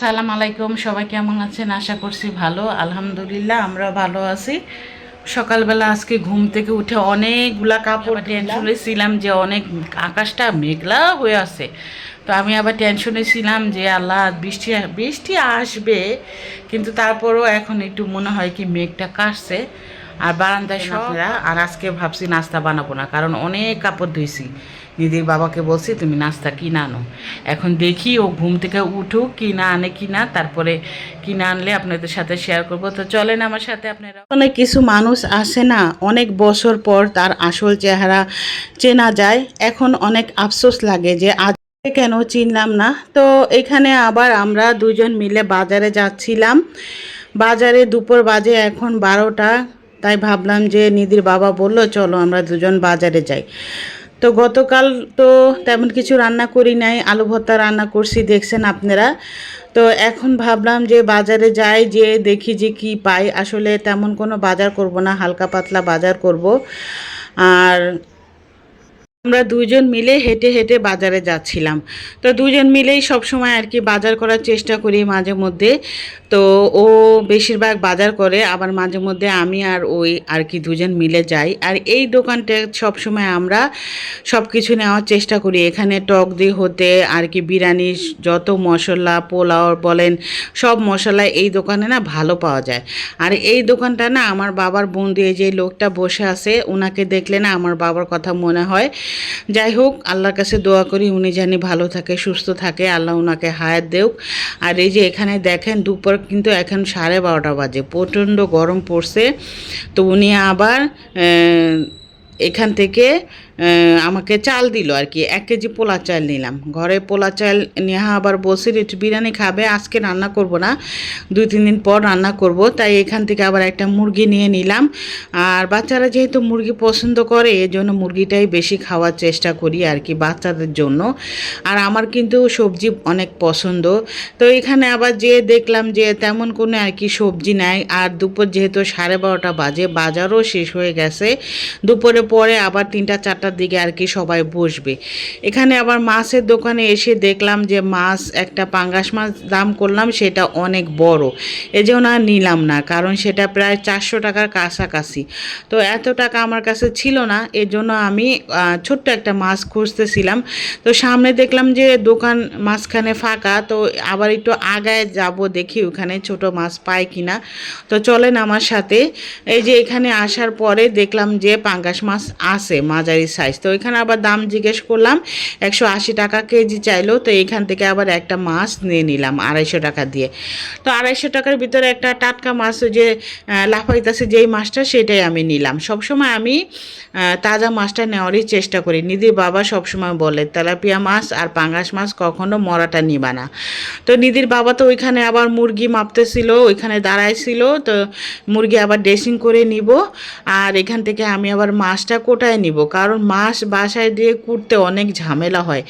সালাম আলাইকুম, সবাই কেমন আছেন? আশা করছি ভালো। আলহামদুলিল্লাহ আমরা ভালো আছি। সকালবেলা আজকে ঘুম থেকে উঠে অনেকগুলা কাপড় টেনশনে ছিলাম যে অনেক আকাশটা মেঘলা হয়ে আছে। তো আমি আবার টেনশনে ছিলাম যে আল্লাহ বৃষ্টি বৃষ্টি আসবে, কিন্তু তারপরও এখন একটু মনে হয় কি মেঘটা কাটছে। আর বারান্দায় আপনারা আর আজকে ভাবছি নাস্তা বানাবো না, কারণ অনেক কাপড় ধুইছি। দিদির বাবাকে বলছি তুমি নাস্তা কিনে আনো। এখন দেখি ও ঘুম থেকে উঠুক কিনা আনে কিনা, তারপরে কিনে আনলে আপনাদের সাথে শেয়ার করব। তো চলেন আমার সাথে আপনারা। অনেক কিছু মানুষ আসে না, অনেক বছর পর তার আসল চেহারা চেনা যায়। এখন অনেক আফসোস লাগে যে আজ কেন চিনলাম না। তো এখানে আবার আমরা দুজন মিলে বাজারে যাচ্ছিলাম। বাজারে দুপুর বাজে এখন 12টা। তাই ভাবলাম যে নিধির বাবা বলল চলো আমরা দুজন বাজারে যাই। তো গতকাল তো তেমন কিছু রান্না করি নাই, আলু ভর্তা রান্না করছি দেখছেন আপনারা। তো এখন ভাবলাম যে বাজারে যাই, যে দেখি যে কি পাই। আসলে তেমন কোনো বাজার করব না, হালকা পাতলা বাজার করব। আর আমরা দুইজন মিলে হেঁটে হেঁটে বাজারে যাচ্ছিলাম। তো দুজন মিলেই সব সময় আর কি বাজার করার চেষ্টা করি মাঝে মধ্যে। তো ও বেশিরভাগ বাজার করে, আবার মাঝে মধ্যে আমি আর ওই আর কি দুজন মিলে যাই। আর এই দোকানটা সব সময় আমরা সব কিছু নেওয়ার চেষ্টা করি। এখানে টক দিয়ে হতে আর কি বিরিয়ানি, যত মশলা পোলাও বলেন, সব মশলা এই দোকানে না ভালো পাওয়া যায়। আর এই দোকানটা না আমার বাবার বন্ধু, এই যে লোকটা বসে আছে ওনাকে দেখলে না আমার বাবার কথা মনে হয়। যাই হোক, আল্লাহর কাছে দোয়া করি উনি জানি ভালো থাকে সুস্থ থাকে, আল্লাহ ওনাকে হায়াত দেউক। আর এই যে এখানে দেখেন দুপুর কিন্তু এখন 12:30 বাজে, প্রচণ্ড গরম পড়ছে। তো উনি আবার এখান থেকে আমাকে চাল দিল আর কি, 1 কেজি পোলা চাল নিলাম। ঘরে পোলা চাল নিয়ে আবার বলছি একটু বিরিয়ানি খাবে, আজকে রান্না করব না, 2-3 দিন পর রান্না করব। তাই এখান থেকে আবার একটা মুরগি নিয়ে নিলাম। আর বাচ্চারা যেহেতু মুরগি পছন্দ করে, এজন্য মুরগিটাই বেশি খাওয়ার চেষ্টা করি আর কি বাচ্চাদের জন্য। আর আমার কিন্তু সবজি অনেক পছন্দ। তো এখানে আবার যেয়ে দেখলাম যে তেমন কোনো আর কি সবজি নাই। আর দুপুর যেহেতু 12:30 বাজে, বাজারও শেষ হয়ে গেছে। দুপুরে পরে আবার 3টা-4টার দিকে আর কি সবাই বসবে। এখানে আবার মাছের দোকানে এসে দেখলাম যে মাছ, একটা পাঙ্গাস মাছ দাম করলাম, সেটা অনেক বড়। এজন্য আর নিলাম না, কারণ সেটা প্রায় 400 টাকার কাছাকাছি। তো এত টাকা আমার কাছে ছিল না, এজন্য আমি ছোট্ট একটা মাছ খুঁজতেছিলাম। তো সামনে দেখলাম যে দোকান মাঝখানে ফাঁকা, তো আবার একটু আগায় যাব দেখি ওখানে ছোট মাছ পাই কিনা। তো চলেন আমার সাথে। এই যে এখানে আসার পরে দেখলাম যে পাঙ্গাস মাছ আছে মাঝারি সাইজ। তো এখানে আবার দাম জিজ্ঞেস করলাম, 180 টাকা কেজি চাইলো। তো এখান থেকে আবার একটা মাছ নিয়ে নিলাম 250 টাকা দিয়ে। তো 250 টাকার ভিতরে একটা টাটকা মাছ, যে লাফাইতেছে যেই মাছটা, সেটাই আমি নিলাম। সবসময় আমি তাজা মাছটা নেওয়ারই চেষ্টা করি। নিধির বাবা সবসময় বলে তেলাপিয়া মাছ আর পাঙ্গাস মাছ কখনো মরাটা নিবা না। তো নিধির বাবা তো ওইখানে আবার মুরগি মাপতেছিল, ওইখানে দাঁড়াইছিল। তো মুরগি আবার ড্রেসিং করে নিব, আর এখান থেকে আমি আবার মাছটা কোটায় নিব, কারণ মাছ বাসায় দিয়ে কুটতে অনেক ঝামেলা হয়।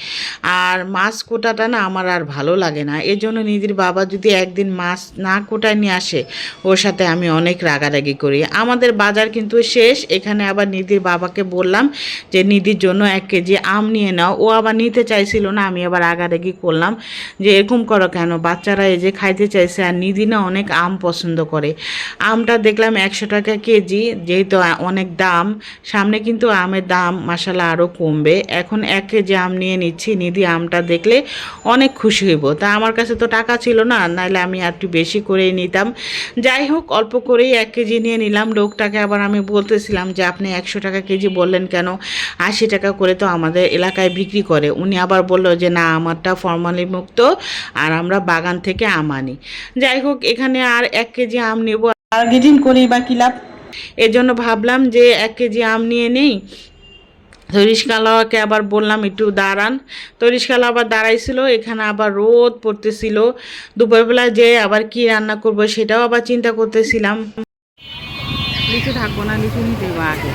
আর মাছ কোটাটা না আমার আর ভালো লাগে না। এর জন্য নিধির বাবা যদি একদিন মাছ না কোটায় নিয়ে আসে, ওর সাথে আমি অনেক রাগারাগি করি। আমাদের বাজার কিন্তু শেষ। এখানে আবার নিধির বাবাকে বললাম যে নিধির জন্য 1 কেজি আম নিয়ে নাও। ও আবার নিতে চাইছিল না, আমি আবার রাগারাগি করলাম যে এরকম করো কেন, বাচ্চারা এই যে খাইতে চাইছে। আর নিধি না অনেক আম পছন্দ করে। আমটা দেখলাম 100 টাকা কেজি, যেহেতু অনেক দাম। সামনে কিন্তু আমের দাম মাশাআল্লাহ আরও কমবে। এখন 1 কেজি আম নিয়ে নিচ্ছি। নিধি আমটা দেখলে অনেক খুশি হইব। তা আমার কাছে তো টাকা ছিল না, নাহলে আমি আর একটু বেশি করেই নিতাম। যাই হোক, অল্প করেই 1 কেজি নিয়ে নিলাম। লোকটাকে আবার আমি বলতেছিলাম যে আপনি 100 টাকা কেজি বললেন কেন, 80 টাকা করে তো আমাদের এলাকায় বিক্রি করে। উনি আবার বলল যে না, আমারটা ফরমালি মুক্ত, আর আমরা বাগান থেকে আম আনি। যাই হোক, এখানে আর 1 কেজি আম নেব, বার্গেনিং করি বা কি লাভ। এজন্য ভাবলাম যে 1 কেজি আম নিয়ে নেই। তো রিস্কাওয়ালাকে আবার বললাম একটু দাঁড়ান। তো রিস্কাওয়ালা আবার দাঁড়াইছিল। এখানে আবার রোদ পড়তেছিল। দুপুরবেলা যে আবার কি রান্না করব সেটাও আবার চিন্তা করতেছিলাম। লিচু থাকবো না, লিচু নিতে হবে আগে।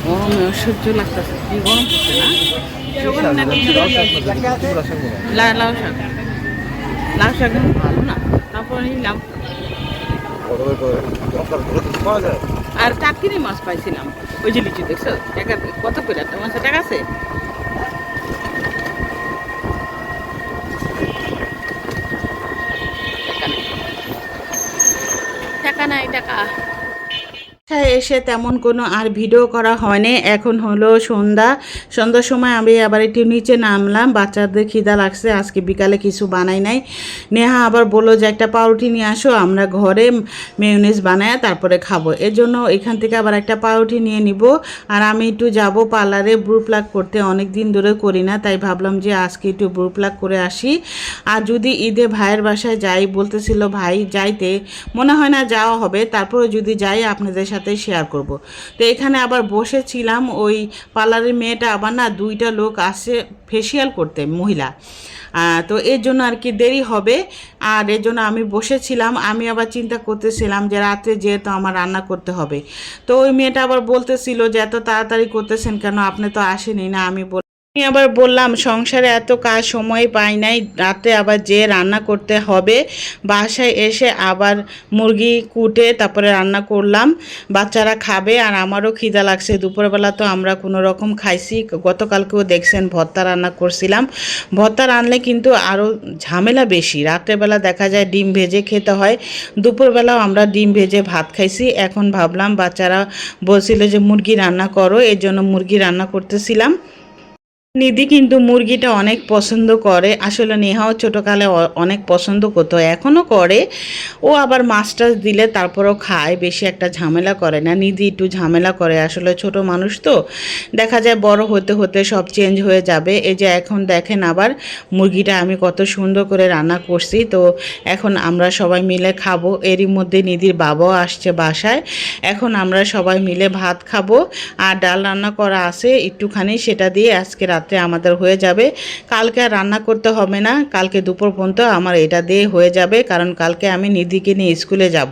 গরম অসহ্য লাগতেছে, কি গরম পড়ছে না। লাউ শাক, লাউ শাক ভালো না, তারপরে নিলাম। আর টাটকিনি মাছ পাইছিলাম, ওই যে লিচু দেখছো কত করে একটা মাছের টাকা আছে। টাকা নাই টাকা। এসে তেমন কোনো আর ভিডিও করা হয়নি। এখন হলো সন্ধ্যার সময় আমি আবার একটু নিচে নামলাম, বাচ্চাদের খিদা লাগছে, আজকে বিকালে কিছু বানাই নাই। নেহা আবার বললো যে একটা পাউরুটি নিয়ে আসো, আমরা ঘরে মেয়োনিজ বানায় তারপরে খাবো। এর জন্য এখান থেকে আবার একটা পাউরুটি নিয়ে নিব। আর আমি একটু যাব পার্লারে ব্রু প্লাক করতে, অনেক দিন ধরে করি না, তাই ভাবলাম যে আজকে একটু ব্রু প্লাক করে আসি। আর যদি ঈদে ভাইয়ের বাসায় যাই বলতেছিল ভাই, যাইতে মনে হয় না যাওয়া হবে, তারপরে যদি যাই আপনাদের সাথে শেয়ার করব। তো এখানে আবার বসেছিলাম, ওই পার্লারের মেয়েটা আবার না দুইটা লোক আসে ফেসিয়াল করতে, মহিলা। তো এর জন্য আর কি দেরি হবে, আর এর জন্য আমি বসেছিলাম। আমি আবার চিন্তা করতেছিলাম যে রাত্রে যেহেতু আমার রান্না করতে হবে, তো ওই মেয়েটা আবার বলতেছিল যে এত তাড়াতাড়ি করতেছেন কেন, আপনি তো আসেনি না। আমি আবার বললাম সংসারে এত কাজ সময় পাই নাই, রাতে আবার যে রান্না করতে হবে। বাসায় এসে আবার মুরগি কুটে তারপরে রান্না করলাম, বাচ্চারা খাবে আর আমারও খিদা লাগছে। দুপুরবেলা তো আমরা কোনো রকম খাইছি, গতকালকেও দেখছেন ভর্তা রান্না করছিলাম। ভর্তা রানলে কিন্তু আরও ঝামেলা বেশি, রাত্রেবেলা দেখা যায় ডিম ভেজে খেতে হয়, দুপুরবেলাও আমরা ডিম ভেজে ভাত খাইছি। এখন ভাবলাম বাচ্চারা বলছিল যে মুরগি রান্না করো, এর জন্য মুরগি রান্না করতেছিলাম। নিধি কিন্তু মুরগিটা অনেক পছন্দ করে, আসলে নেহাও ছোটোকালে অনেক পছন্দ করতো, এখনও করে। ও আবার মাছ টাছ দিলে তারপরও খায়, বেশি একটা ঝামেলা করে না। নিধি একটু ঝামেলা করে, আসলে ছোট মানুষ তো, দেখা যায় বড় হতে হতে সব চেঞ্জ হয়ে যাবে। এই যে এখন দেখেন আবার মুরগিটা আমি কত সুন্দর করে রান্না করছি। তো এখন আমরা সবাই মিলে খাবো। এরই মধ্যে নিধির বাবাও আসছে বাসায়, এখন আমরা সবাই মিলে ভাত খাবো। আর ডাল রান্না করা আছে একটুখানি, সেটা দিয়ে আজকে রাত্রে আমাদের হয়ে যাবে। কালকে আর রান্না করতে হবে না, কালকে দুপুর পর্যন্ত আমার এটা দিয়ে হয়ে যাবে, কারণ কালকে আমি নিধিকে নিয়ে স্কুলে যাব।